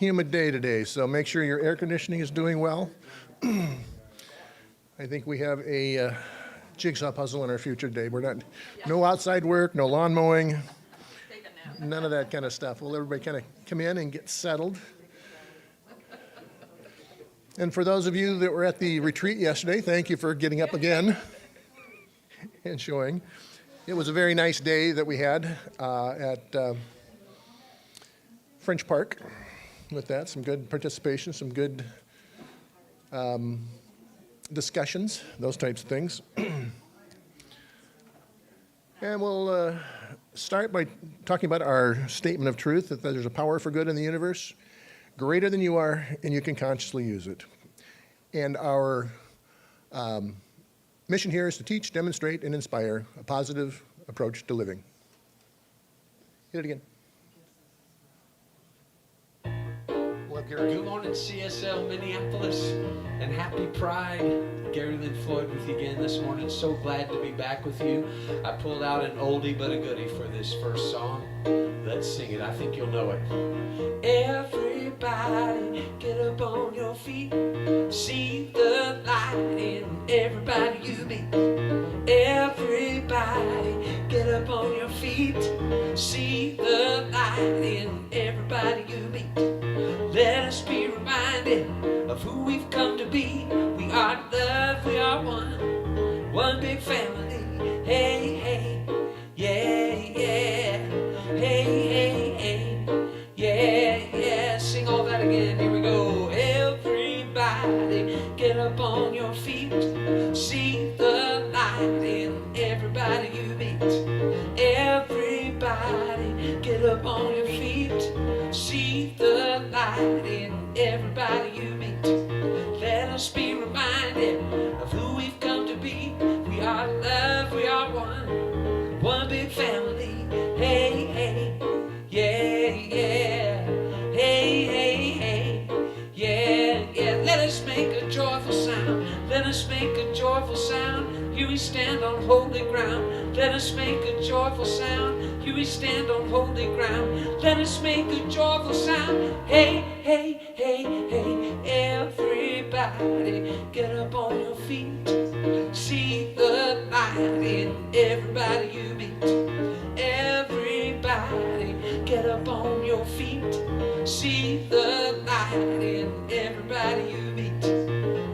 humid day today, so make sure your air conditioning is doing well. I think we have a jigsaw puzzle in our future today. No outside work, no lawn mowing, none of that kind of stuff. We'll everybody kind of come in and get settled. And for those of you that were at the retreat yesterday, thank you for getting up again and showing. It was a very nice day that we had at French Park with that. Some good participation, some good discussions, those types of things. And we'll start by talking about our statement of truth, that there's a power for good in the universe, greater than you are, and you can consciously use it. And our mission here is to teach, demonstrate, and inspire a positive approach to living. Hit it again. Good morning, CSL Minneapolis, and happy Pride. Gary Lynn Floyd with you again this morning. So glad to be back with you. I pulled out an oldie but a goodie for this first song. Let's sing it. I think you'll know it. Everybody get up on your feet. See the light in everybody you meet. Everybody get up on your feet. See the light in everybody you meet. Let us be reminded of who we've come to be. We are love, we are one big family. Hey, hey, yeah, yeah. Hey, hey, hey, yeah, yeah. Sing all that again, here we go. Everybody get up on your feet. See the light in everybody you meet. Everybody get up on your feet. See the light in everybody you meet. Let us be reminded of who we've come to be. We are love, we are one big family. Hey, hey, yeah, yeah. Hey, hey, hey, yeah, yeah. Let us make a joyful sound. Let us make a joyful sound. Here we stand on holy ground. Let us make a joyful sound. Here we stand on holy ground. Let us make a joyful sound. Hey, hey, hey, hey. Everybody get up on your feet. See the light in everybody you meet. Everybody get up on your feet. See the light in everybody you meet.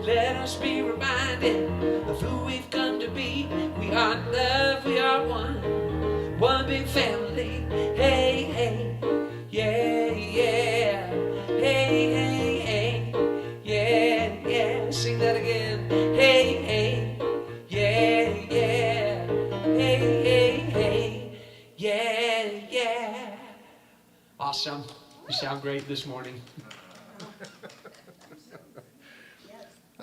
Let us be reminded of who we've come to be. We are love, we are one big family. Hey, hey, yeah, yeah. Hey, hey, hey, yeah, yeah. Sing that again. Hey, hey, yeah, yeah. Hey, hey, hey, yeah, yeah. Awesome. You sound great this morning.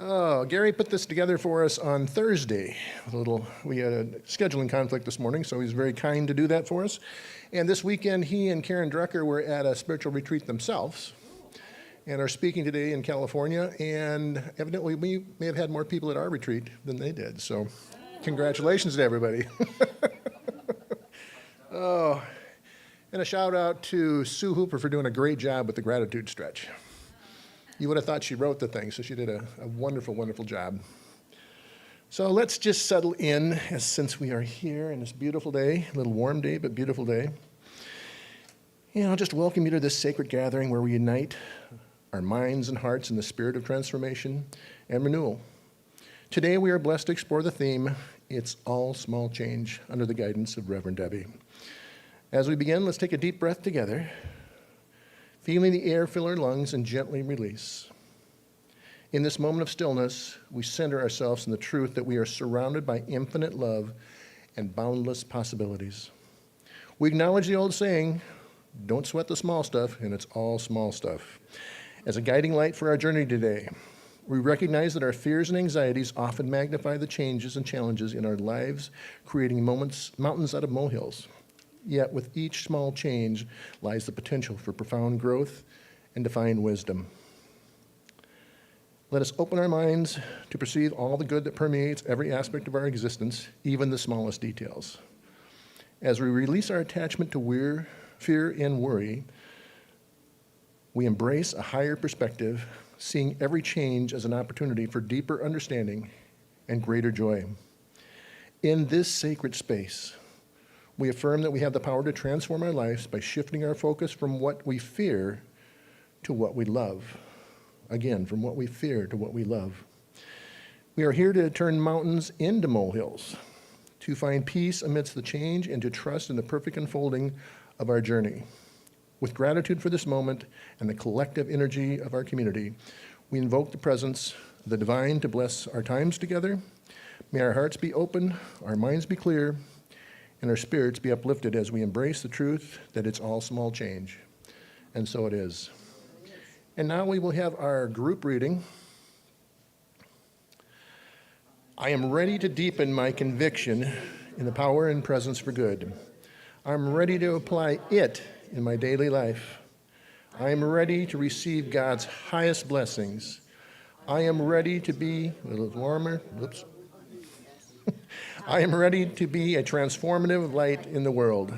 Oh, Gary put this together for us on Thursday. We had a scheduling conflict this morning, so he's very kind to do that for us. And this weekend, he and Karen Drucker were at a spiritual retreat themselves and are speaking today in California. And evidently, we may have had more people at our retreat than they did. So congratulations to everybody. Oh, and a shout out to Sue Hooper for doing a great job with the gratitude stretch. You would have thought she wrote the thing, so she did a wonderful, wonderful job. So let's just settle in, since we are here on this beautiful day, a little warm day, but beautiful day. And I'll just welcome you to this sacred gathering where we unite our minds and hearts in the spirit of transformation and renewal. Today we are blessed to explore the theme, It's All Small Change, under the guidance of Reverend Debbie. As we begin, let's take a deep breath together. Feeling the air fill our lungs and gently release. In this moment of stillness, we center ourselves in the truth that we are surrounded by infinite love and boundless possibilities. We acknowledge the old saying, don't sweat the small stuff, and it's all small stuff. As a guiding light for our journey today, we recognize that our fears and anxieties often magnify the changes and challenges in our lives, creating mountains out of molehills. Yet with each small change lies the potential for profound growth and divine wisdom. Let us open our minds to perceive all the good that permeates every aspect of our existence, even the smallest details. As we release our attachment to fear and worry, We embrace a higher perspective, seeing every change as an opportunity for deeper understanding and greater joy. In this sacred space, we affirm that we have the power to transform our lives by shifting our focus from what we fear to what we love. Again, from what we fear to what we love. We are here to turn mountains into molehills, to find peace amidst the change and to trust in the perfect unfolding of our journey. With gratitude for this moment and the collective energy of our community, we invoke the presence of the divine to bless our times together. May our hearts be open, our minds be clear, and our spirits be uplifted as we embrace the truth that it's all small change. And so it is. And now we will have our group reading. I am ready to deepen my conviction in the power and presence for good. I'm ready to apply it in my daily life. I am ready to receive God's highest blessings. I am ready to be a little warmer. Oops. I am ready to be a transformative light in the world.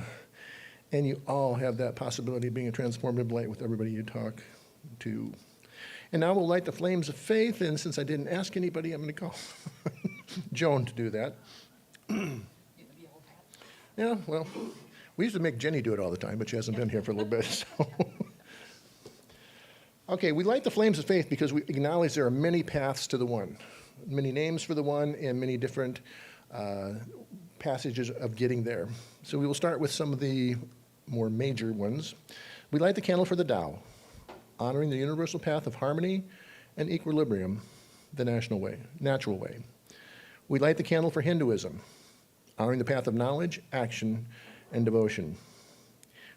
And you all have that possibility of being a transformative light with everybody you talk to. And now we'll light the flames of faith, and since I didn't ask anybody, I'm going to call Joan to do that. Yeah, well, we used to make Jenny do it all the time, but she hasn't been here for a little bit. So. Okay, we light the flames of faith because we acknowledge there are many paths to the one, many names for the one, and many different passages of getting there. So we will start with some of the more major ones. We light the candle for the Tao, honoring the universal path of harmony and equilibrium, the natural way. We light the candle for Hinduism, honoring the path of knowledge, action, and devotion.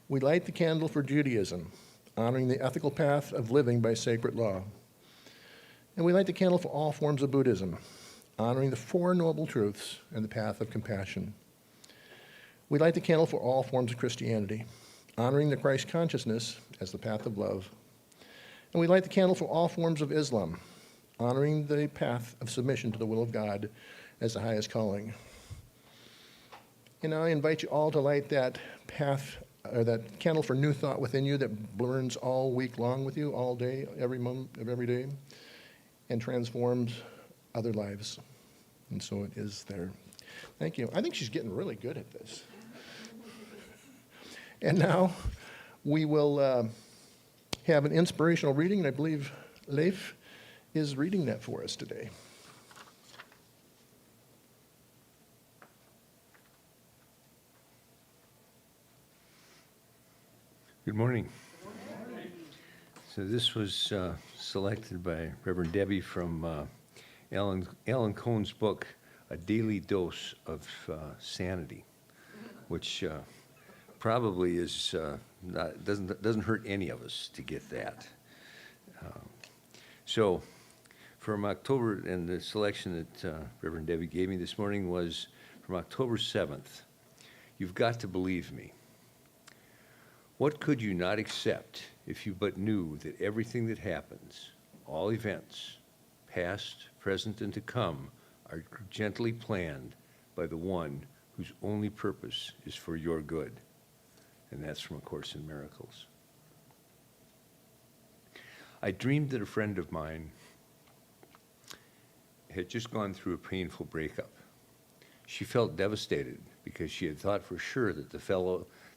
We light the candle for Judaism, honoring the ethical path of living by sacred law. And we light the candle for all forms of Buddhism, honoring the Four Noble Truths and the path of compassion. We light the candle for all forms of Christianity, honoring the Christ consciousness as the path of love. And we light the candle for all forms of Islam, honoring the path of submission to the will of God as the highest calling. And I invite you all to light that path, or that candle for new thought within you that burns all week long with you, all day, every moment of every day, and transforms other lives. And so it is there. Thank you. I think she's getting really good at this. And now we will have an inspirational reading, and I believe Leif is reading that for us today. Good morning. So this was selected by Reverend Debbie from Alan Cohn's book, A Daily Dose of Sanity, which probably is doesn't hurt any of us to get that. So from October, and the selection that Reverend Debbie gave me this morning was from October 7th. You've got to believe me. What could you not accept if you but knew that everything that happens, all events, past, present, and to come, are gently planned by the one whose only purpose is for your good? And that's from A Course in Miracles. I dreamed that a friend of mine had just gone through a painful breakup. She felt devastated because she had thought for sure that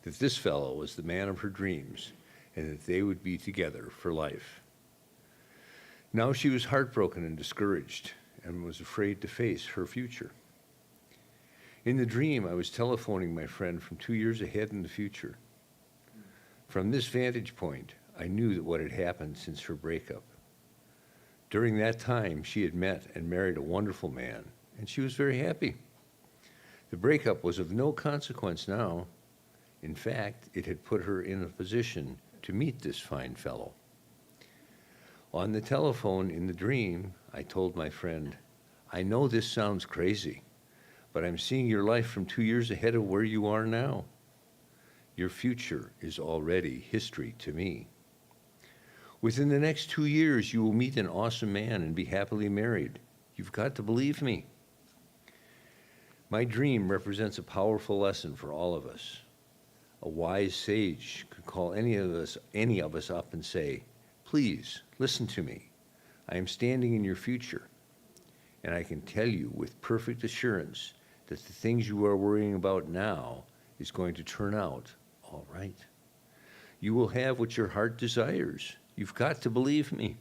this fellow was the man of her dreams and that they would be together for life. Now she was heartbroken and discouraged and was afraid to face her future. In the dream, I was telephoning my friend from 2 years ahead in the future. From this vantage point, I knew that what had happened since her breakup. During that time, she had met and married a wonderful man, and she was very happy. The breakup was of no consequence now. In fact, it had put her in a position to meet this fine fellow. On the telephone in the dream, I told my friend, I know this sounds crazy, but I'm seeing your life from 2 years ahead of where you are now. Your future is already history to me. Within the next 2 years, you will meet an awesome man and be happily married. You've got to believe me. My dream represents a powerful lesson for all of us. A wise sage could call any of us up and say, "Please listen to me. I am standing in your future, and I can tell you with perfect assurance that the things you are worrying about now is going to turn out all right. You will have what your heart desires. You've got to believe me."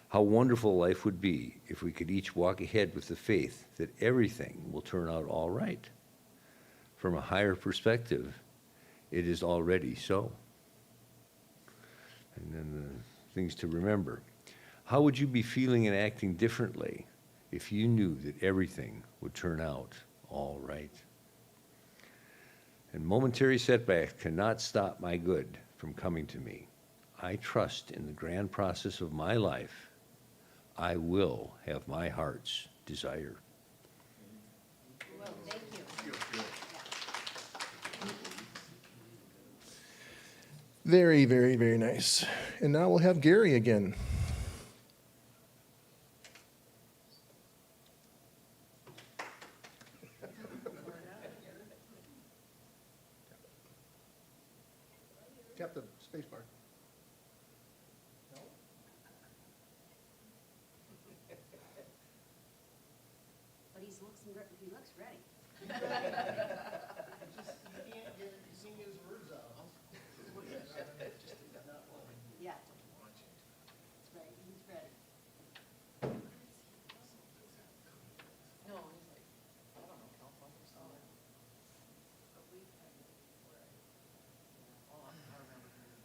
How wonderful life would be if we could each walk ahead with the faith that everything will turn out all right. From a higher perspective, it is already so. And then the things to remember. How would you be feeling and acting differently if you knew that everything would turn out all right? And momentary setbacks cannot stop my good from coming to me. I trust in the grand process of my life. I will have my heart's desire. Well, thank you. Very, very, very nice. And now we'll have Gary again. Tap the space bar. But he looks ready. Yeah. That's right, he's ready. No, he's like, I don't know, California somewhere. Oh, I remember hearing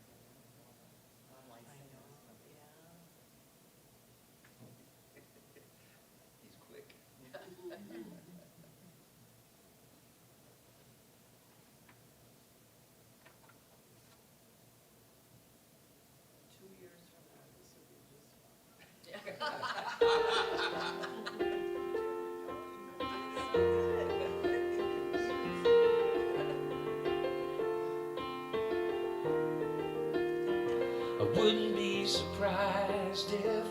online. He's quick. Years from now, this will be just. I wouldn't be surprised if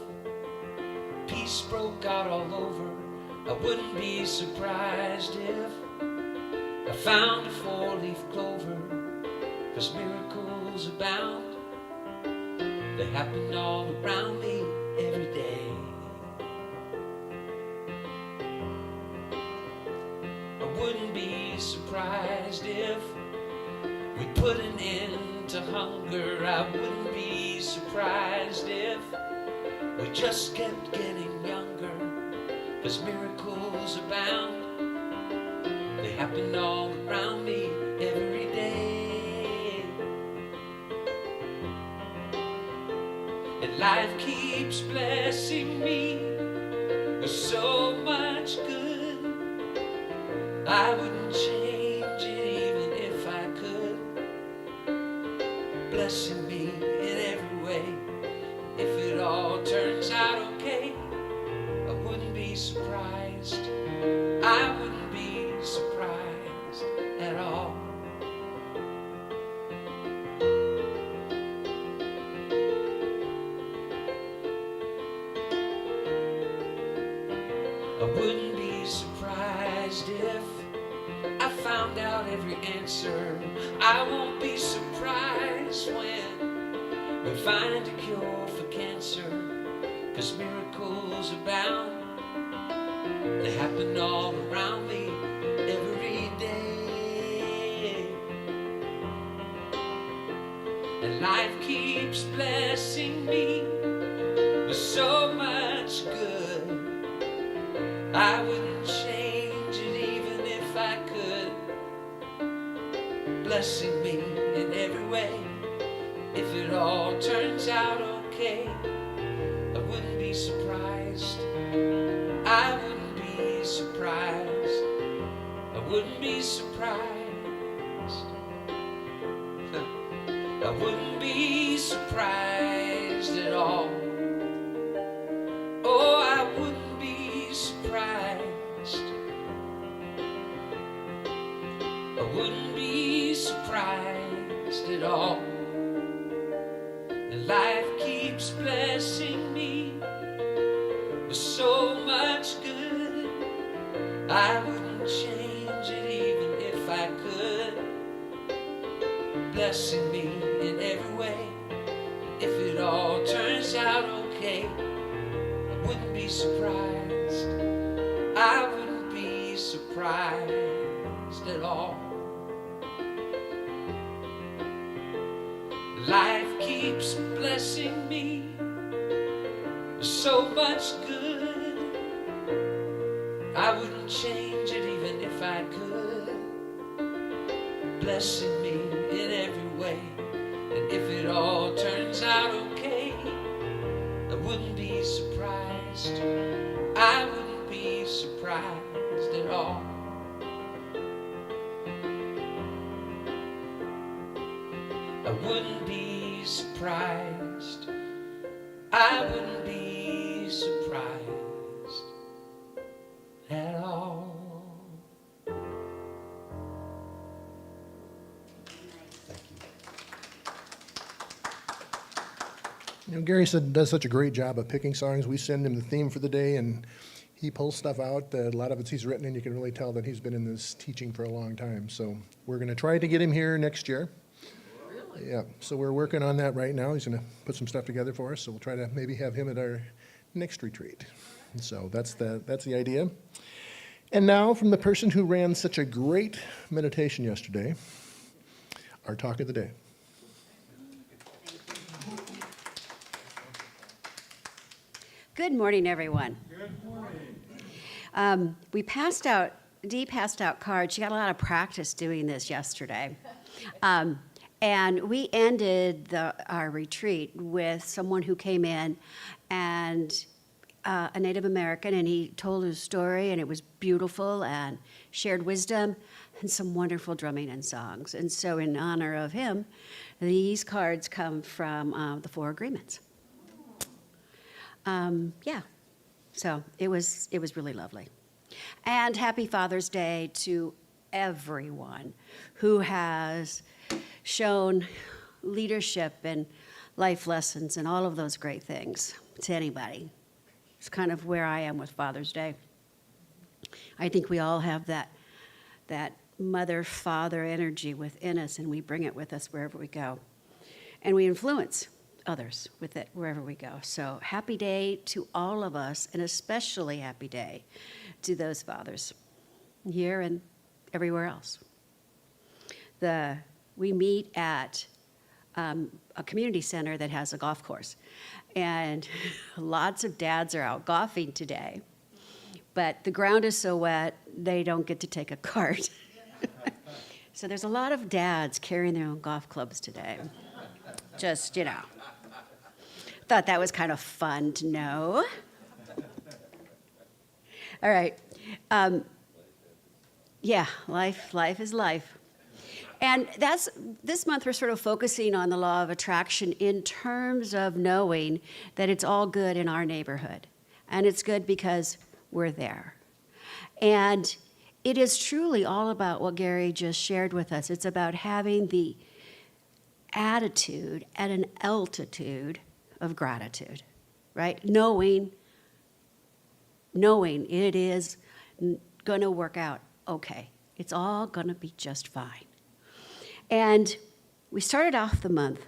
peace broke out all over. I wouldn't be surprised if I found a four-leaf clover. 'Cause miracles abound. They happen all around me every day. I wouldn't be surprised if we put an end to hunger. I wouldn't be surprised if we just kept getting younger. 'Cause miracles abound. They happen all around me every day. And life keeps blessing me with so much good. I wouldn't change it even if I could. Blessing me in every way. If it all turns out okay, I wouldn't be surprised. I wouldn't be surprised at all. I wouldn't be surprised if I found out every answer. I won't be surprised when we find a cure for cancer. 'Cause miracles abound. They happen all around me every day. And life keeps blessing me with so much good. I wouldn't change it even if I could. Blessing me in every way. If it all turns out okay, I wouldn't be surprised. I wouldn't be surprised. I wouldn't be surprised. I wouldn't be surprised at all. Oh, I wouldn't be surprised. I wouldn't be surprised at all. And life keeps blessing me with so much good. I wouldn't change it even if I could. blessing me in every way. If it all turns out okay, I wouldn't be surprised. I wouldn't be surprised at all. Life keeps blessing me with so much good. I wouldn't change it even if I could. Blessing me in every way. And if it all turns out okay, I wouldn't be surprised. I wouldn't be surprised at all. I wouldn't be surprised. I wouldn't be surprised at all. You know, Gary does such a great job of picking songs. We send him the theme for the day, and he pulls stuff out. A lot of it's he's written, and you can really tell that he's been in this teaching for a long time. So we're going to try to get him here next year. Really? Yeah, so we're working on that right now. He's going to put some stuff together for us, so we'll try to maybe have him at our next retreat. And so that's the idea. And now, from the person who ran such a great meditation yesterday, our talk of the day. Good morning, everyone. Good morning. Dee passed out cards. She got a lot of practice doing this yesterday. And we ended our retreat with someone who came in, and a Native American, and he told his story, and it was beautiful, and shared wisdom, and some wonderful drumming and songs. And so in honor of him, these cards come from the Four Agreements. Yeah, so it was really lovely. And happy Father's Day to everyone who has shown leadership and life lessons and all of those great things to anybody. It's kind of where I am with Father's Day. I think we all have that mother-father energy within us, and we bring it with us wherever we go. And we influence others with it wherever we go. So happy day to all of us, and especially happy day to those fathers here and everywhere else. We meet at a community center that has a golf course, and lots of dads are out golfing today, but the ground is so wet they don't get to take a cart. So there's a lot of dads carrying their own golf clubs today. Just, thought that was kind of fun to know. All right. Yeah, life is life. And this month we're sort of focusing on the law of attraction in terms of knowing that it's all good in our neighborhood. And it's good because we're there. And it is truly all about what Gary just shared with us. It's about having the attitude at an altitude of gratitude, right? Knowing it is going to work out okay. It's all going to be just fine. And we started off the month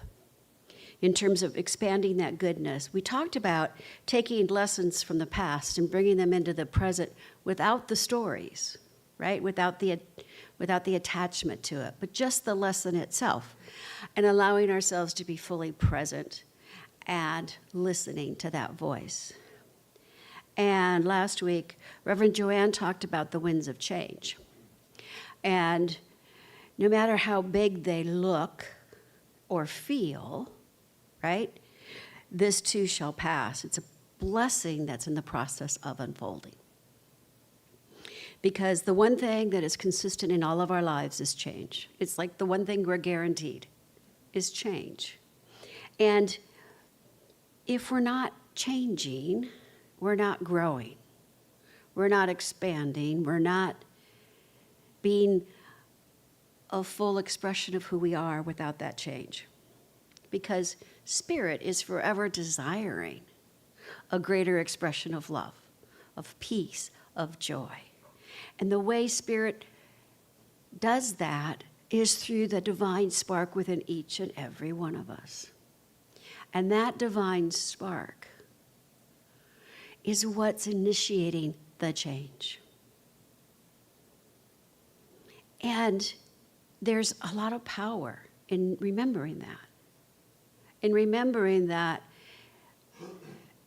in terms of expanding that goodness. We talked about taking lessons from the past and bringing them into the present without the stories, right? Without the attachment to it, but just the lesson itself, and allowing ourselves to be fully present and listening to that voice. And last week, Reverend Joanne talked about the winds of change. And no matter how big they look or feel, right, this too shall pass. It's a blessing that's in the process of unfolding. Because the one thing that is consistent in all of our lives is change. It's like the one thing we're guaranteed is change. And if we're not changing, we're not growing. We're not expanding. We're not being a full expression of who we are without that change. Because spirit is forever desiring a greater expression of love, of peace, of joy. And the way spirit does that is through the divine spark within each and every one of us. And that divine spark is what's initiating the change. And there's a lot of power in remembering that. In remembering that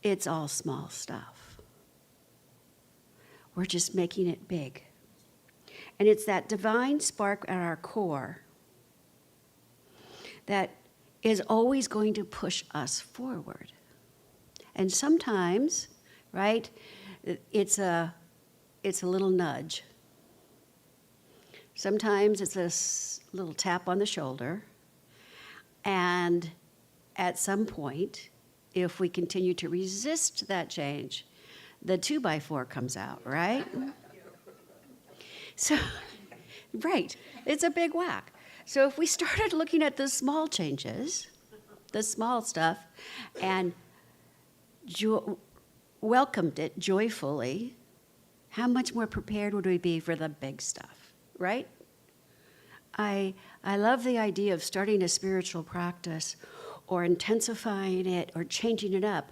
it's all small stuff. We're just making it big. And it's that divine spark at our core that is always going to push us forward. And sometimes, right, it's a little nudge. Sometimes it's a little tap on the shoulder. And at some point, if we continue to resist that change, the 2x4 comes out, right? So, right, it's a big whack. So if we started looking at the small changes, the small stuff, and welcomed it joyfully, how much more prepared would we be for the big stuff, right? I love the idea of starting a spiritual practice or intensifying it or changing it up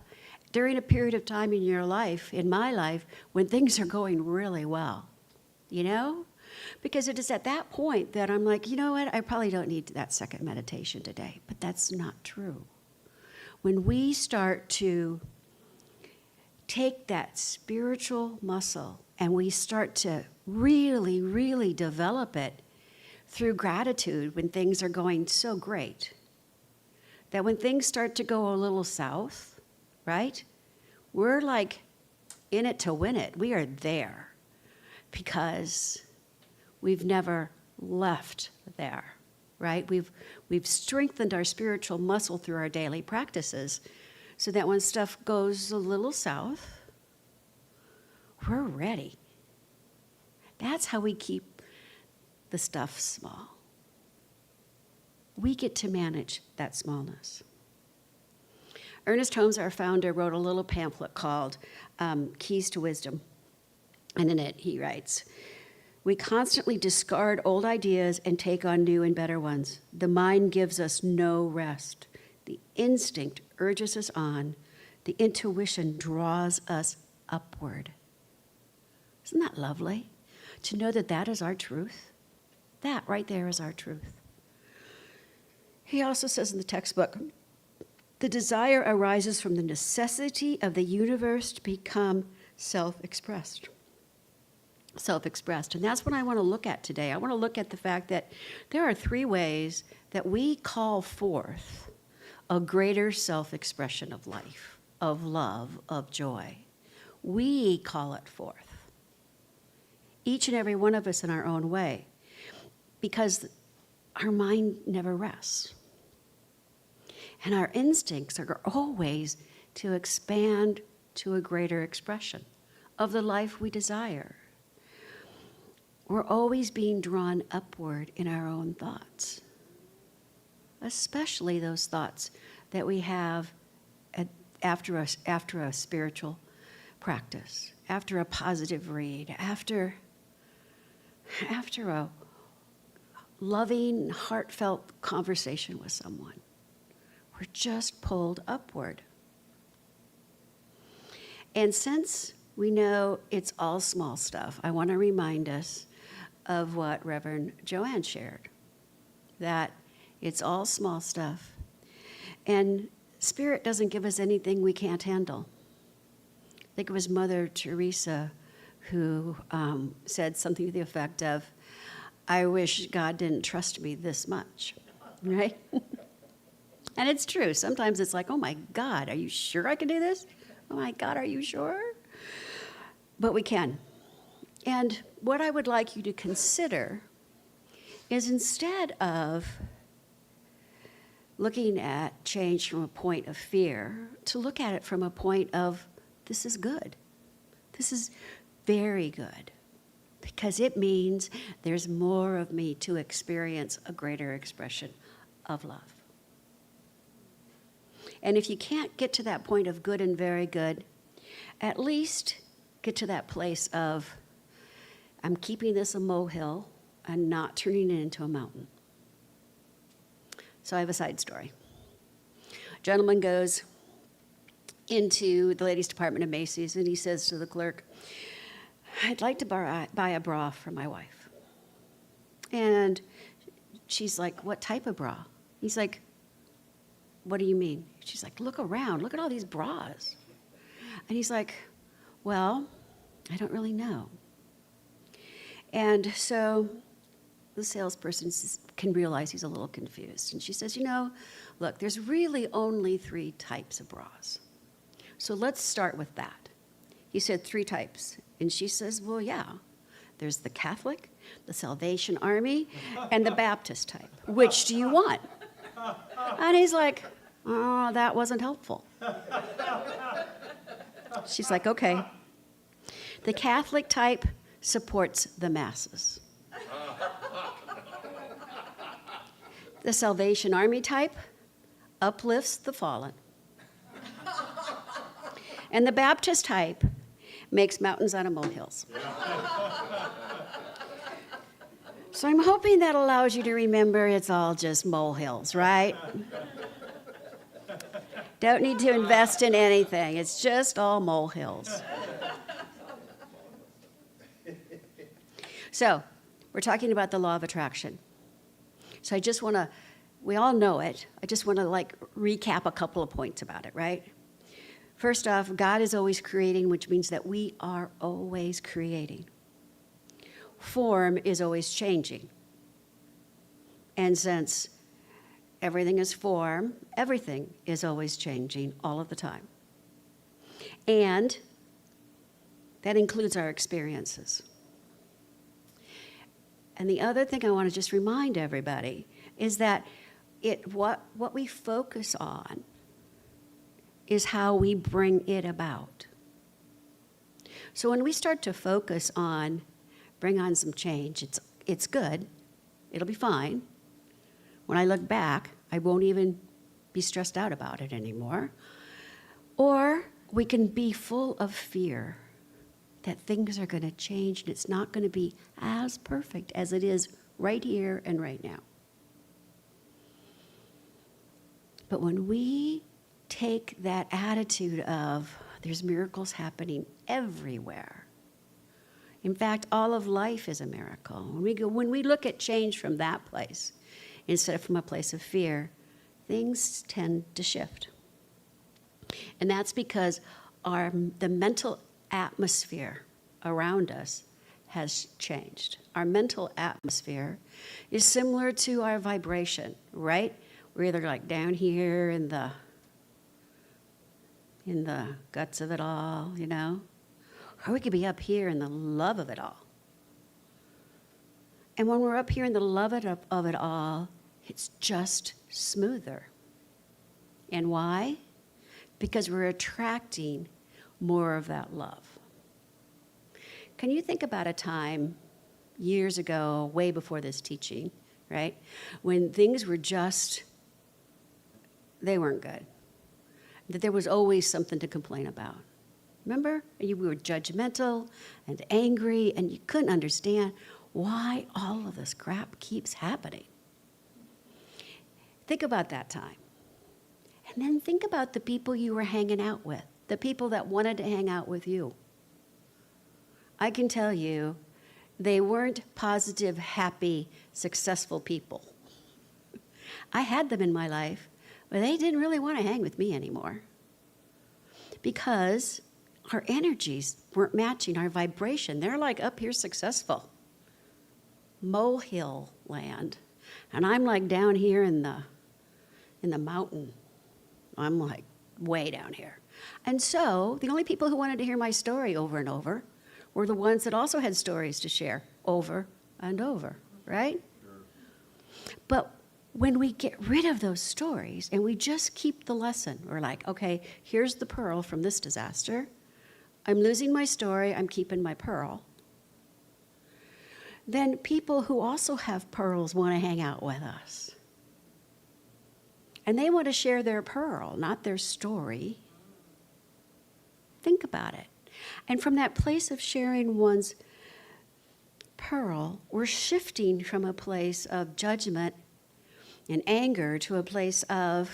during a period of time in your life, in my life, when things are going really well, you know? Because it is at that point that I'm like, you know what, I probably don't need that second meditation today, but that's not true. When we start to take that spiritual muscle and we start to really, really develop it through gratitude when things are going so great, that when things start to go a little south, right, we're like in it to win it. We are there because we've never left there, right? We've strengthened our spiritual muscle through our daily practices so that when stuff goes a little south, we're ready. That's how we keep the stuff small. We get to manage that smallness. Ernest Holmes, our founder, wrote a little pamphlet called Keys to Wisdom. And in it, he writes, "We constantly discard old ideas and take on new and better ones. The mind gives us no rest. The instinct urges us on. The intuition draws us upward." Isn't that lovely? To know that that is our truth? That right there is our truth. He also says in the textbook, the desire arises from the necessity of the universe to become self-expressed. Self-expressed. And that's what I want to look at today. I want to look at the fact that there are 3 ways that we call forth a greater self-expression of life, of love, of joy. We call it forth. Each and every one of us in our own way. Because our mind never rests. And our instincts are always to expand to a greater expression of the life we desire. We're always being drawn upward in our own thoughts, especially those thoughts that we have after a spiritual practice, after a positive read, after a loving, heartfelt conversation with someone. We're just pulled upward. And since we know it's all small stuff, I want to remind us of what Reverend Joanne shared, that it's all small stuff. And Spirit doesn't give us anything we can't handle. I think it was Mother Teresa who said something to the effect of, "I wish God didn't trust me this much," right? And it's true. Sometimes it's like, oh my God, are you sure I can do this? Oh my God, are you sure? But we can. And what I would like you to consider is instead of looking at change from a point of fear, to look at it from a point of, this is good. This is very good. Because it means there's more of me to experience a greater expression of love. And if you can't get to that point of good and very good, at least get to that place of, I'm keeping this a molehill and not turning it into a mountain. So I have a side story. Gentleman goes into the ladies' department of Macy's, and he says to the clerk, I'd like to buy a bra for my wife. And she's like, what type of bra? He's like, what do you mean? She's like, look around. Look at all these bras. And he's like, well, I don't really know. And so the salesperson can realize he's a little confused. And she says, look, there's really only 3 types of bras. So let's start with that. He said 3 types. And she says, well, yeah. There's the Catholic, the Salvation Army, and the Baptist type. Which do you want? And he's like, oh, that wasn't helpful. She's like, okay. The Catholic type supports the masses. The Salvation Army type uplifts the fallen. And the Baptist type makes mountains out of molehills. So I'm hoping that allows you to remember it's all just molehills, right? Don't need to invest in anything. It's just all molehills. So we're talking about the law of attraction. So I just want to, we all know it. I just want to recap a couple of points about it, right? First off, God is always creating, which means that we are always creating. Form is always changing. And since everything is form, everything is always changing all of the time. And that includes our experiences. And the other thing I want to just remind everybody is that what we focus on is how we bring it about. So when we start to focus on, bring on some change, it's good, it'll be fine. When I look back, I won't even be stressed out about it anymore. Or we can be full of fear that things are going to change and it's not going to be as perfect as it is right here and right now. But when we take that attitude of there's miracles happening everywhere. In fact, all of life is a miracle. When we look at change from that place, instead of from a place of fear, things tend to shift. And that's because the mental atmosphere around us has changed. Our mental atmosphere is similar to our vibration, right? We're either down here in the guts of it all, or we could be up here in the love of it all. And when we're up here in the love of it all, it's just smoother. And why? Because we're attracting more of that love. Can you think about a time years ago, way before this teaching, right, when things were they weren't good? That there was always something to complain about. Remember? We were judgmental and angry, and you couldn't understand why all of this crap keeps happening. Think about that time. And then think about the people you were hanging out with, the people that wanted to hang out with you. I can tell you, they weren't positive, happy, successful people. I had them in my life, but they didn't really want to hang with me anymore because our energies weren't matching our vibration. They're up here successful, molehill land, and I'm down here in the mountain. I'm way down here. And so the only people who wanted to hear my story over and over were the ones that also had stories to share over and over, right? Sure. But when we get rid of those stories and we just keep the lesson, we're okay, here's the pearl from this disaster. I'm losing my story, I'm keeping my pearl. Then people who also have pearls want to hang out with us. And they want to share their pearl, not their story. Think about it. And from that place of sharing one's pearl, we're shifting from a place of judgment and anger to a place of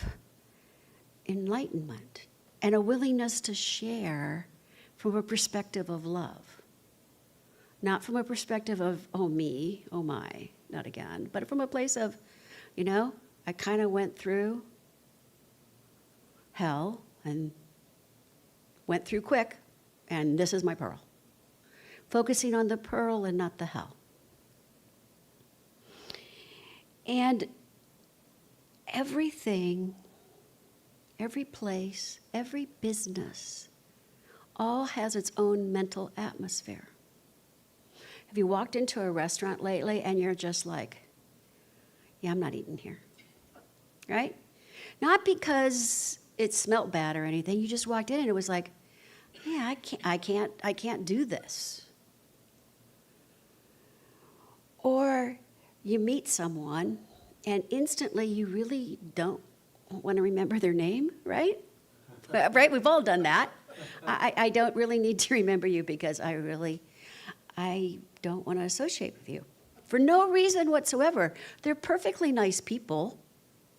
enlightenment and a willingness to share from a perspective of love. Not from a perspective of, oh me, oh my, not again, but from a place of, I kind of went through hell and went through quick, and this is my pearl. Focusing on the pearl and not the hell. And everything, every place, every business, all has its own mental atmosphere. Have you walked into a restaurant lately and you're just like, yeah, I'm not eating here, right? Not because it smelled bad or anything. You just walked in and it was like, yeah, I can't do this. Or you meet someone and instantly you really don't want to remember their name, right? Right? We've all done that. I don't really need to remember you because I don't want to associate with you. For no reason whatsoever. They're perfectly nice people,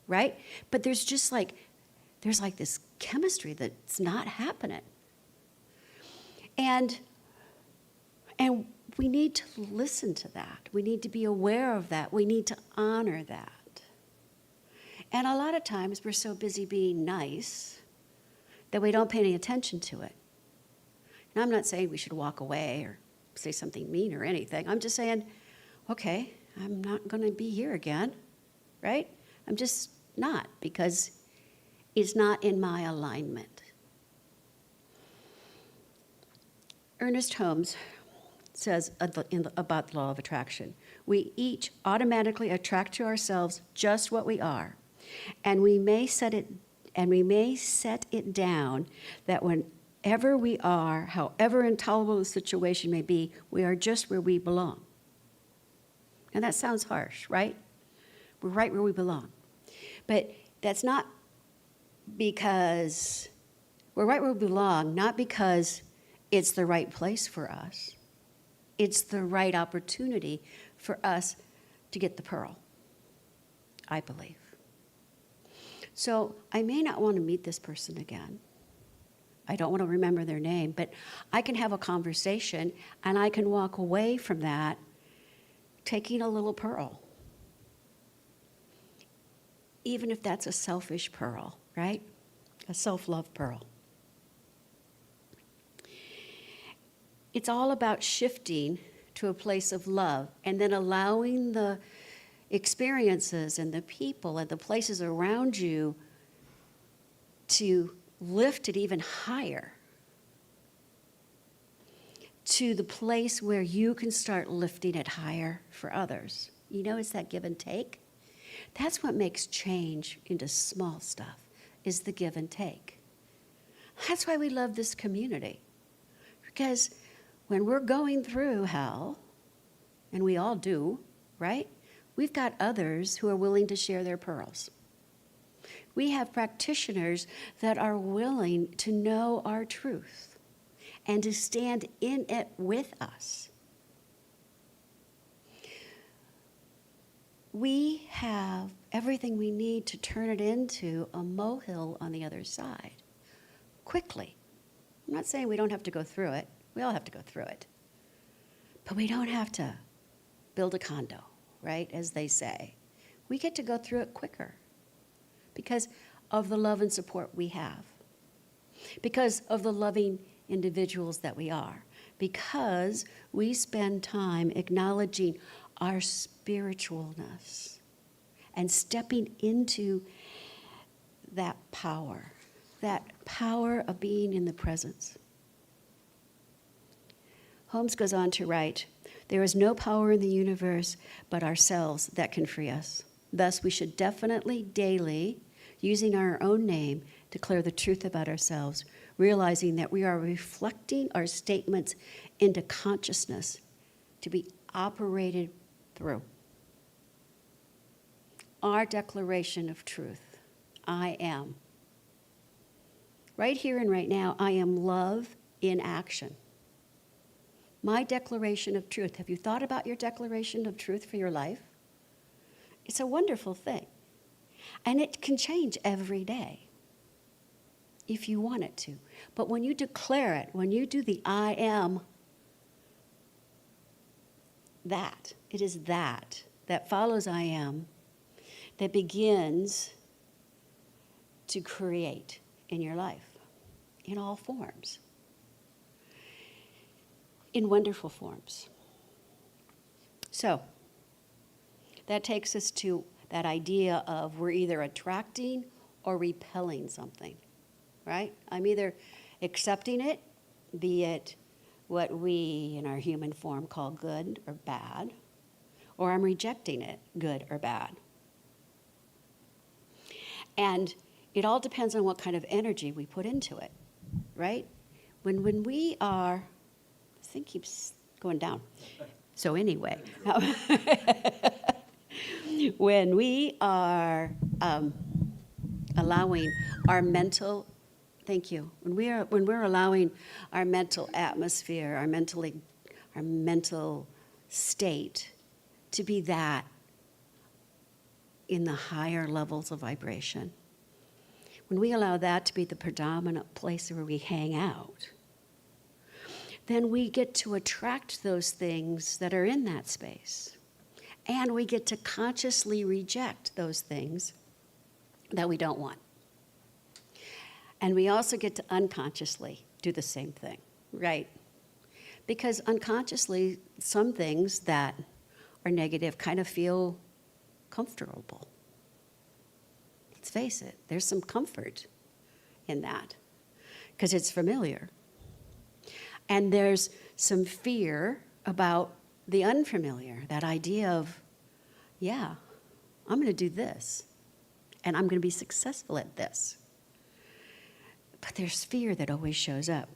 right? But there's this chemistry that's not happening. And we need to listen to that. We need to be aware of that. We need to honor that. And a lot of times we're so busy being nice that we don't pay any attention to it. And I'm not saying we should walk away or say something mean or anything. I'm just saying, okay, I'm not going to be here again, right? I'm just not, because it's not in my alignment. Ernest Holmes says about the law of attraction, we each automatically attract to ourselves just what we are, and we may set it down that whenever we are, however intolerable the situation may be, we are just where we belong. And that sounds harsh, right? We're right where we belong. But that's not because we're right where we belong, not because it's the right place for us. It's the right opportunity for us to get the pearl, I believe. So I may not want to meet this person again. I don't want to remember their name, but I can have a conversation and I can walk away from that taking a little pearl. Even if that's a selfish pearl, right? A self-love pearl. It's all about shifting to a place of love and then allowing the experiences and the people and the places around you to lift it even higher to the place where you can start lifting it higher for others. It's that give and take. That's what makes change into small stuff, is the give and take. That's why we love this community. Because when we're going through hell, and we all do, right? We've got others who are willing to share their pearls. We have practitioners that are willing to know our truth and to stand in it with us. We have everything we need to turn it into a molehill on the other side quickly. I'm not saying we don't have to go through it. We all have to go through it. But we don't have to build a condo, right, as they say. We get to go through it quicker because of the love and support we have, because of the loving individuals that we are, because we spend time acknowledging our spiritualness and stepping into that power of being in the presence. Holmes goes on to write, there is no power in the universe but ourselves that can free us. Thus, we should definitely daily, using our own name, declare the truth about ourselves, realizing that we are reflecting our statements into consciousness to be operated through. Our declaration of truth, I am. Right here and right now, I am love in action. My declaration of truth. Have you thought about your declaration of truth for your life? It's a wonderful thing. And it can change every day if you want it to. But when you declare it, when you do the I am, that, it is that follows I am, that begins to create in your life, in all forms, in wonderful forms. So, that takes us to that idea of we're either attracting or repelling something, right? I'm either accepting it, be it what we in our human form call good or bad, or I'm rejecting it, good or bad. And it all depends on what kind of energy we put into it, right? When we are, this thing keeps going down. So anyway, when we are allowing our mental, thank you, when we're allowing our mental atmosphere, our mental state to be that in the higher levels of vibration, when we allow that to be the predominant place where we hang out, then we get to attract those things that are in that space. And we get to consciously reject those things that we don't want. And we also get to unconsciously do the same thing, right? Because unconsciously, some things that are negative kind of feel comfortable. Let's face it, there's some comfort in that because it's familiar. And there's some fear about the unfamiliar, that idea of, yeah, I'm going to do this, and I'm going to be successful at this. But there's fear that always shows up.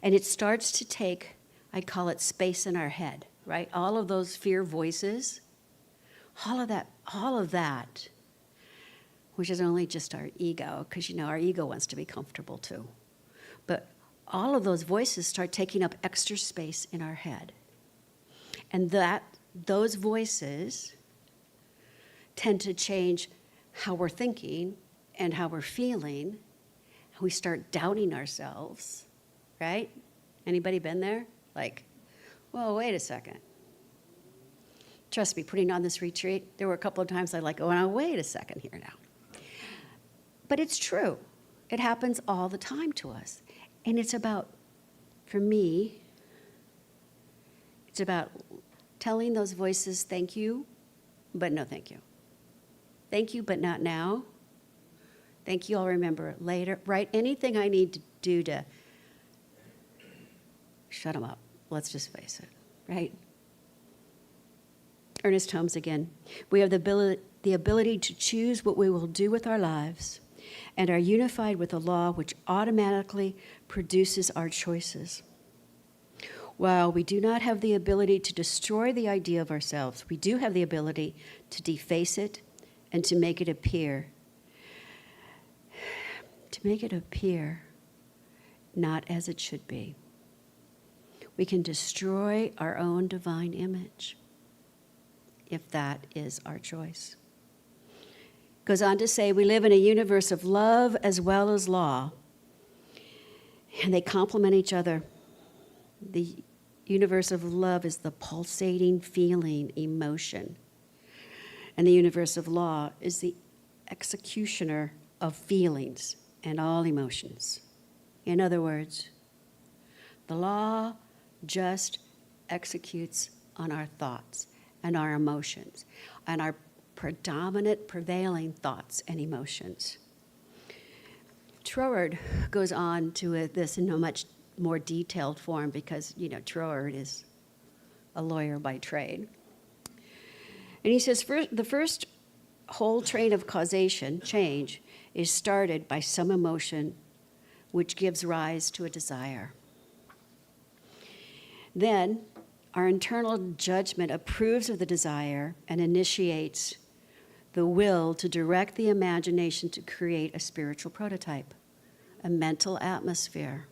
And it starts to take, I call it space in our head, right? All of those fear voices, all of that, which is only just our ego, because, our ego wants to be comfortable too. But all of those voices start taking up extra space in our head. And those voices tend to change how we're thinking and how we're feeling. We start doubting ourselves, right? Anybody been there? Like, whoa, wait a second. Trust me, putting on this retreat, there were a couple of times I oh, now wait a second here now. But it's true. It happens all the time to us. And it's about, for me, it's about telling those voices, thank you, but no thank you. Thank you, but not now. Thank you, I'll remember it later. Right? Anything I need to do to shut them up. Let's just face it, right? Ernest Holmes again. We have the ability to choose what we will do with our lives and are unified with a law which automatically produces our choices. While we do not have the ability to destroy the idea of ourselves, we do have the ability to deface it and to make it appear not as it should be. We can destroy our own divine image if that is our choice. Goes on to say, we live in a universe of love as well as law, and they complement each other. The universe of love is the pulsating feeling, emotion, and the universe of law is the executioner of feelings and all emotions. In other words, the law just executes on our thoughts and our emotions and our predominant prevailing thoughts and emotions. Troward goes on to this in a much more detailed form because, Troward is a lawyer by trade. And he says, the first whole train of causation, change, is started by some emotion which gives rise to a desire. Then, our internal judgment approves of the desire and initiates the will to direct the imagination to create a spiritual prototype, a mental atmosphere,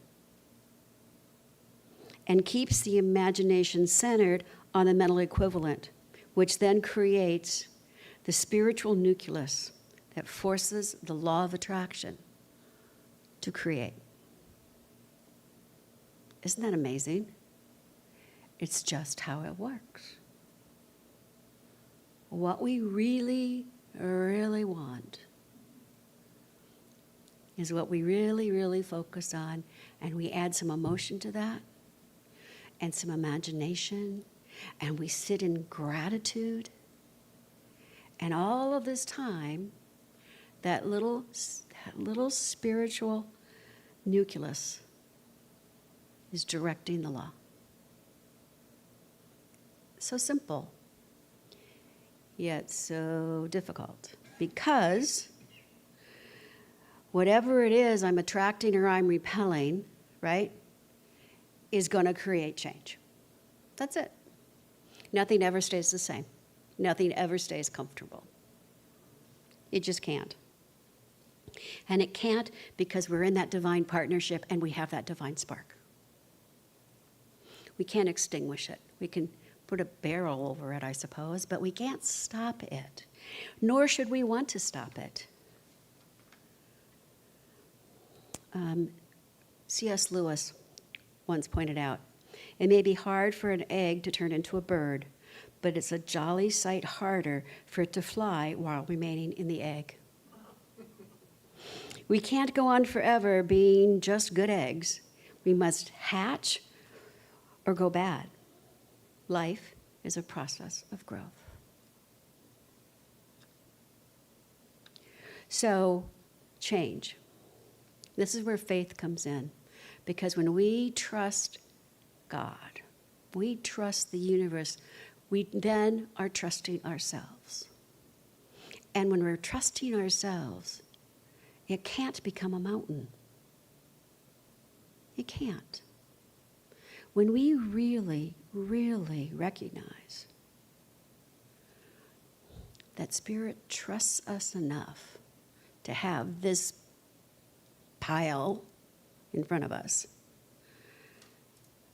and keeps the imagination centered on the mental equivalent, which then creates the spiritual nucleus that forces the law of attraction to create. Isn't that amazing? It's just how it works. What we really, really want is what we really, really focus on, and we add some emotion to that and some imagination, and we sit in gratitude. And all of this time, that little spiritual nucleus is directing the law. So simple, yet so difficult. Because whatever it is I'm attracting or I'm repelling, right, is going to create change. That's it. Nothing ever stays the same. Nothing ever stays comfortable. It just can't. And it can't because we're in that divine partnership and we have that divine spark. We can't extinguish it. We can put a barrel over it, I suppose, but we can't stop it. Nor should we want to stop it. C.S. Lewis once pointed out, it may be hard for an egg to turn into a bird, but it's a jolly sight harder for it to fly while remaining in the egg. We can't go on forever being just good eggs. We must hatch or go bad. Life is a process of growth. So, change. This is where faith comes in. Because when we trust God, we trust the universe, we then are trusting ourselves. And when we're trusting ourselves, it can't become a mountain. It can't. When we really, really recognize that Spirit trusts us enough to have this pile in front of us,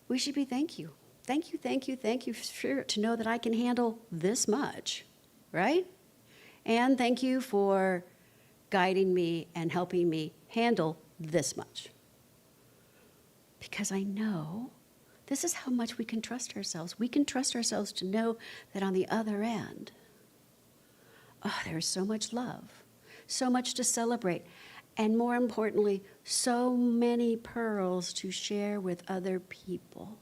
we should be thank you. Thank you, thank you, thank you, Spirit, to know that I can handle this much, right? And thank you for guiding me and helping me handle this much. Because I know this is how much we can trust ourselves. We can trust ourselves to know that on the other end, there's so much love, so much to celebrate, and more importantly, so many pearls to share with other people.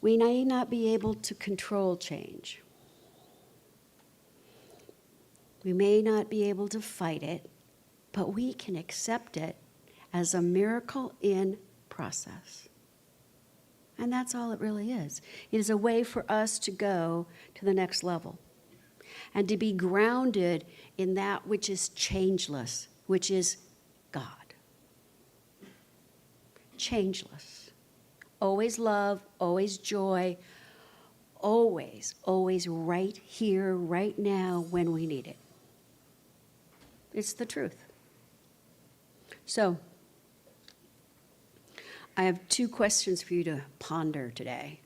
We may not be able to control change. We may not be able to fight it, but we can accept it as a miracle in process. And that's all it really is. It is a way for us to go to the next level and to be grounded in that which is changeless, which is God. Changeless. Always love, always joy, always, always right here, right now, when we need it. It's the truth. So, I have 2 questions for you to ponder today.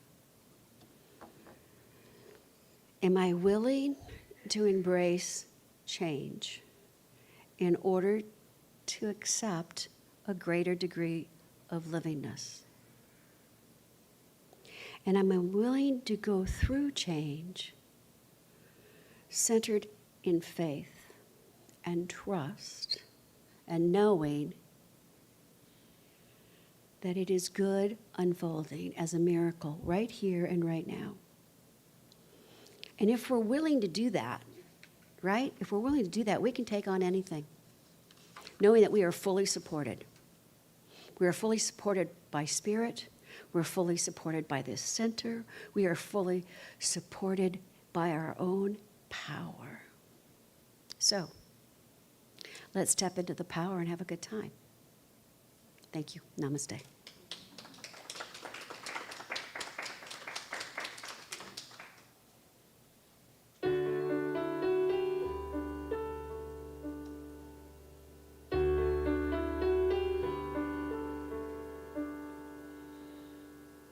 Am I willing to embrace change in order to accept a greater degree of livingness? And am I willing to go through change centered in faith and trust and knowing that it is good unfolding as a miracle right here and right now? And if we're willing to do that, right? If we're willing to do that, we can take on anything, knowing that we are fully supported. We are fully supported by Spirit. We're fully supported by this center. We are fully supported by our own power. So, let's step into the power and have a good time. Thank you. Namaste.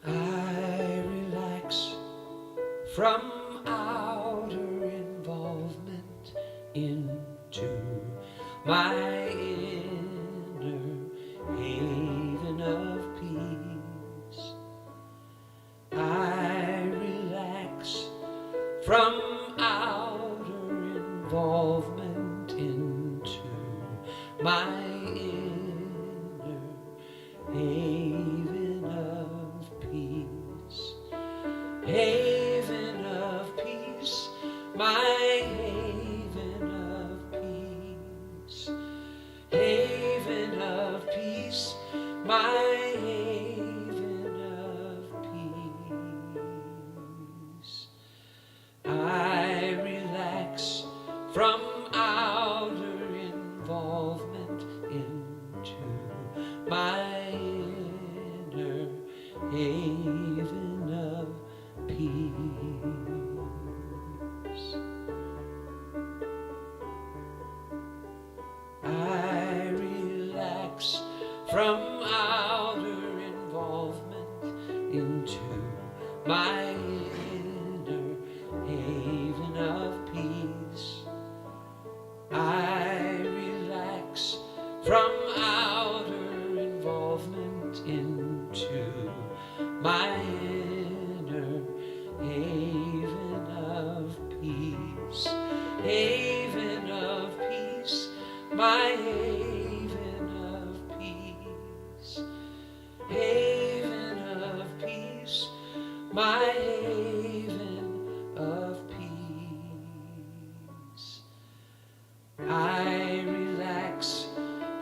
I relax from outer involvement. my inner haven of peace. Haven of peace, my haven of peace. Haven of peace, my haven of peace. I relax from outer involvement into my inner haven of peace. I relax from outer involvement into my inner haven of peace. I relax from outer involvement into my inner haven of peace. Haven of peace, my haven of peace. Haven of peace, my haven of peace. I relax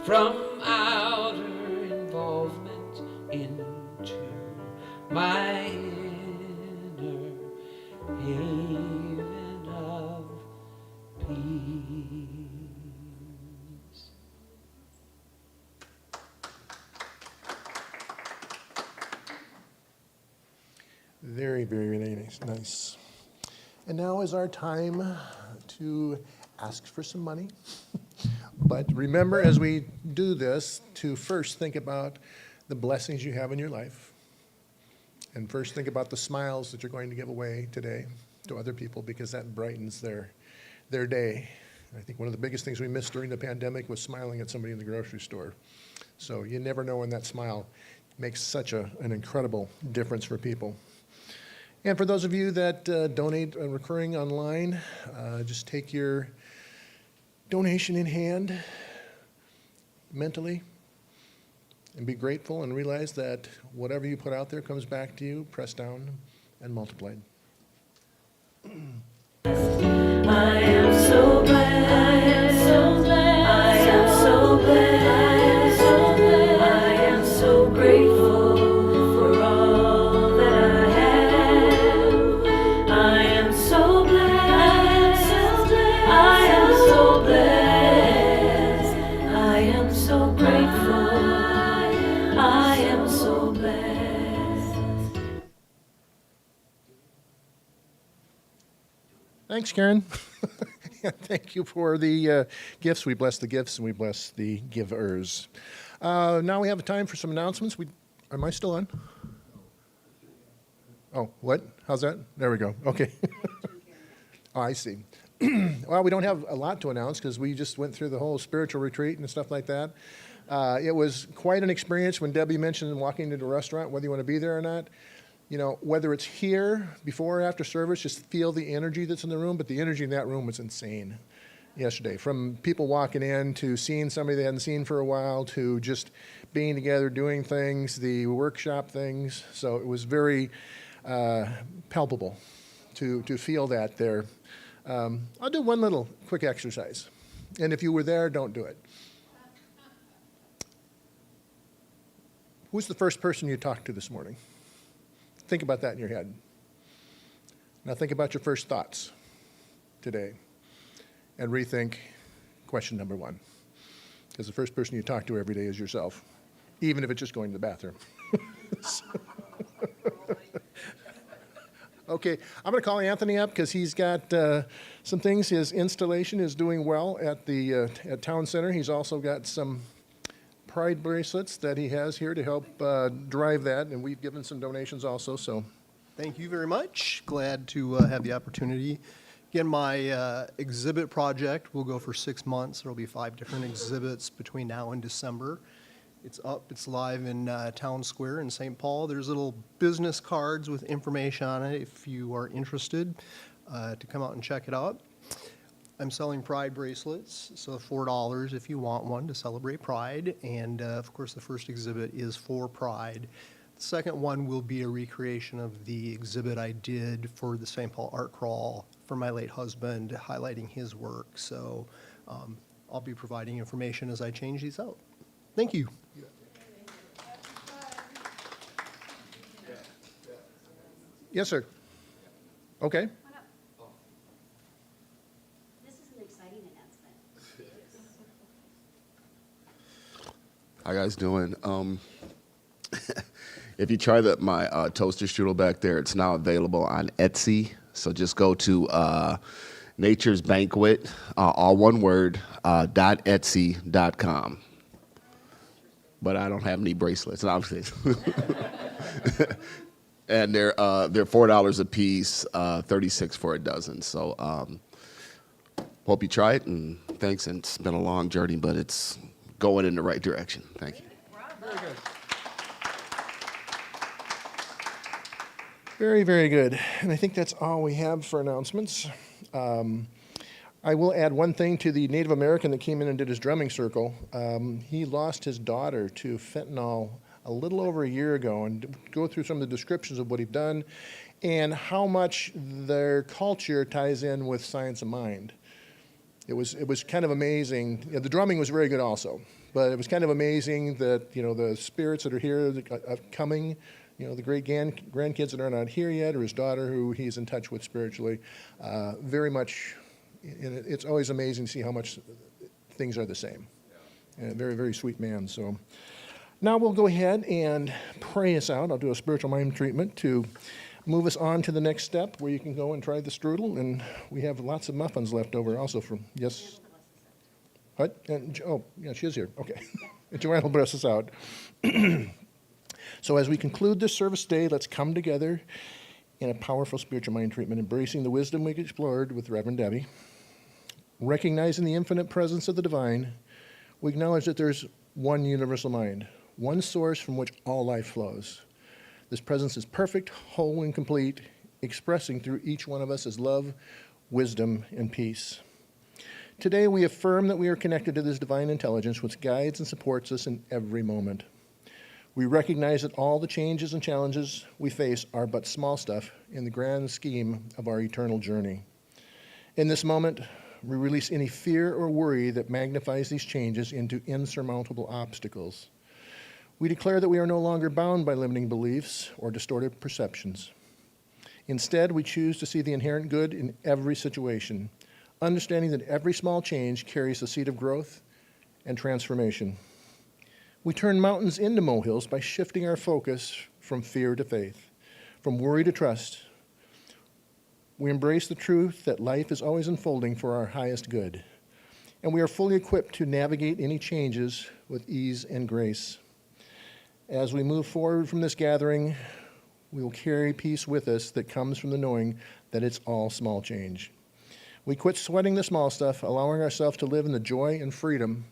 from outer involvement into my inner haven of peace. Very, very nice. And now is our time to ask for some money. But remember, as we do this, to first think about the blessings you have in your life. And first think about the smiles that you're going to give away today to other people, because that brightens their day. I think one of the biggest things we missed during the pandemic was smiling at somebody in the grocery store. So you never know when that smile makes such an incredible difference for people. And for those of you that donate recurring online, just take your donation in hand mentally and be grateful and realize that whatever you put out there comes back to you, pressed down and multiplied. I am so glad, I am so glad, I am so glad, I am so glad, I am so grateful for all that I have. I am so glad, I am so blessed, I am so grateful, I am so blessed. Thanks, Karen. Thank you for the gifts. We bless the gifts and we bless the givers. Now we have time for some announcements. Am I still on? Oh, what? How's that? There we go. Okay. Oh, I see. Well, we don't have a lot to announce because we just went through the whole spiritual retreat and stuff like that. It was quite an experience when Debbie mentioned walking into a restaurant, whether you want to be there or not. You know, whether it's here, before or after service, just feel the energy that's in the room. But the energy in that room was insane yesterday. From people walking in to seeing somebody they hadn't seen for a while to just being together, doing things, the workshop things. So it was very palpable to feel that there. I'll do one little quick exercise. And if you were there, don't do it. Who's the first person you talked to this morning? Think about that in your head. Now think about your first thoughts today and rethink question number one. Because the first person you talk to every day is yourself, even if it's just going to the bathroom. Okay, I'm going to call Anthony up because he's got some things. His installation is doing well at the at Town Center. He's also got some pride bracelets that he has here to help drive that, and we've given some donations also. So, Thank you very much. Glad to have the opportunity. Again, my exhibit project will go for 6 months. There will be 5 different exhibits between now and December. It's up, it's live in Town Square in St. Paul. There's little business cards with information on it if you are interested to come out and check it out. I'm selling Pride bracelets, so $4 if you want one to celebrate Pride. And of course, the first exhibit is for Pride. The second one will be a recreation of the exhibit I did for the St. Paul Art Crawl for my late husband, highlighting his work. So I'll be providing information as I change these out. Thank you. Yes, sir. Okay. This is an exciting announcement. How you guys doing? If you try my toaster strudel back there, it's now available on Etsy. So just go to Nature's Banquet, all one word, .etsy.com. But I don't have any bracelets, obviously. And they're $4 a piece, $36 for a dozen. So hope you try it, and thanks. And it's been a long journey, but it's going in the right direction. Thank you. Very good. Very, very good. And I think that's all we have for announcements. I will add one thing to the Native American that came in and did his drumming circle. He lost his daughter to fentanyl a little over a year ago, and go through some of the descriptions of what he'd done and how much their culture ties in with science of mind. It was kind of amazing. You know, the drumming was very good also, but it was kind of amazing that, you know, the spirits that are here coming, you know, the great grandkids that are not here yet, or his daughter who he's in touch with spiritually, very much, it's always amazing to see how much things are the same. And a very, very sweet man. So now we'll go ahead and pray us out. I'll do a spiritual mind treatment to move us on to the next step where you can go and try the strudel. And we have lots of muffins left over also from, yes? What? And, oh, yeah, she is here. Okay. And Joanne will bless us out. So as we conclude this service today, let's come together in a powerful spiritual mind treatment, embracing the wisdom we explored with Reverend Debbie. Recognizing the infinite presence of the divine, we acknowledge that there's one universal mind, one source from which all life flows. This presence is perfect, whole, and complete, expressing through each one of us as love, wisdom, and peace. Today, we affirm that we are connected to this divine intelligence which guides and supports us in every moment. We recognize that all the changes and challenges we face are but small stuff in the grand scheme of our eternal journey. In this moment, we release any fear or worry that magnifies these changes into insurmountable obstacles. We declare that we are no longer bound by limiting beliefs or distorted perceptions. Instead, we choose to see the inherent good in every situation, understanding that every small change carries the seed of growth and transformation. We turn mountains into molehills by shifting our focus from fear to faith, from worry to trust. We embrace the truth that life is always unfolding for our highest good, and we are fully equipped to navigate any changes with ease and grace. As we move forward from this gathering, we will carry peace with us that comes from the knowing that it's all small change. We quit sweating the small stuff, allowing ourselves to live in the joy and freedom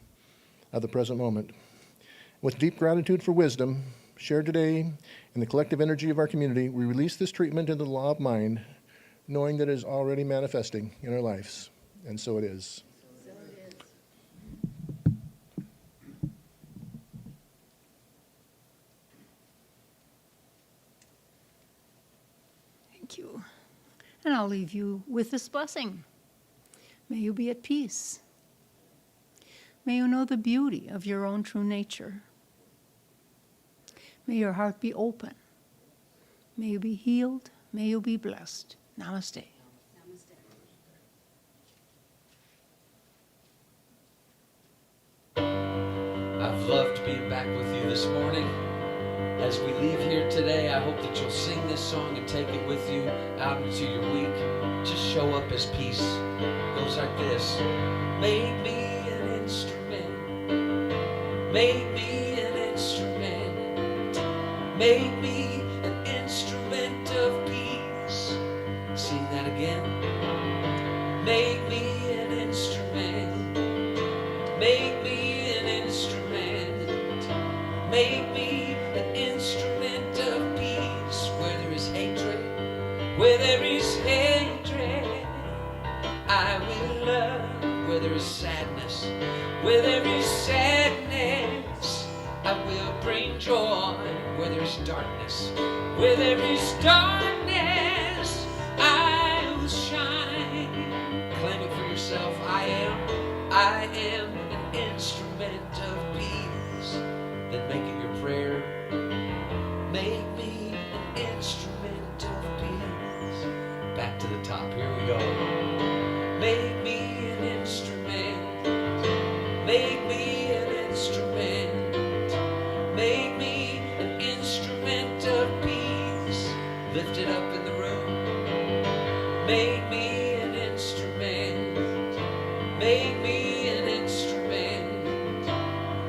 of the present moment. With deep gratitude for wisdom shared today in the collective energy of our community, we release this treatment into the law of mind, knowing that it is already manifesting in our lives, and so it is. Thank you. And I'll leave you with this blessing. May you be at peace. May you know the beauty of your own true nature. May your heart be open. May you be healed. May you be blessed. Namaste. I've loved being back with you this morning. As we leave here today, I hope that you'll sing this song and take it with you out into your week. Just show up as peace. It goes like this. Make me an instrument. Make me an instrument. Make me an instrument of peace. Sing that again. Make me an instrument. Make me an instrument. Make me an instrument of peace. Where there is hatred, where there is hatred, I will love. there is sadness, where there is sadness, I will bring joy. Where there is darkness, where there is darkness, I will shine. Claim it for yourself. I am an instrument of peace. Then make it your prayer. Make me an instrument of peace. Back to the top, here we go. Make me an instrument. Make me an instrument. Make me an instrument of peace. Lift it up in the room. Make me an instrument. Make me an instrument.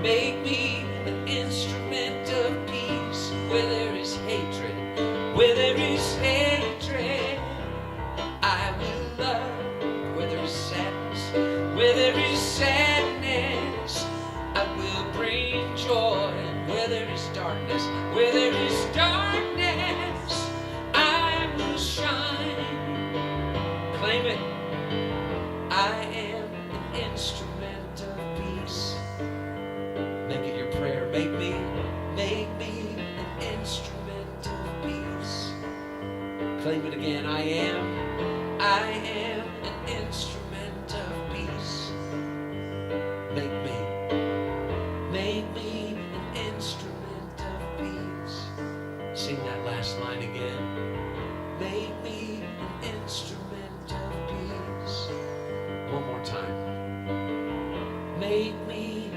Make me an instrument of peace. Where there is hatred, where there is hatred, I will love. Where there is sadness, where there is sadness, I will bring joy. Where there is darkness, where there is darkness, I will shine. Claim it. I am an instrument of peace. Make it your prayer. Make me an instrument of peace. Claim it again. I am an instrument of peace. Make me an instrument of peace. Sing that last line again. Make me an instrument of peace. One more time. Make me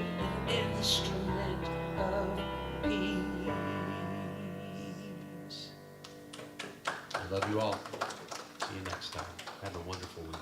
an instrument of peace. I love you all. See you next time. Have a wonderful week.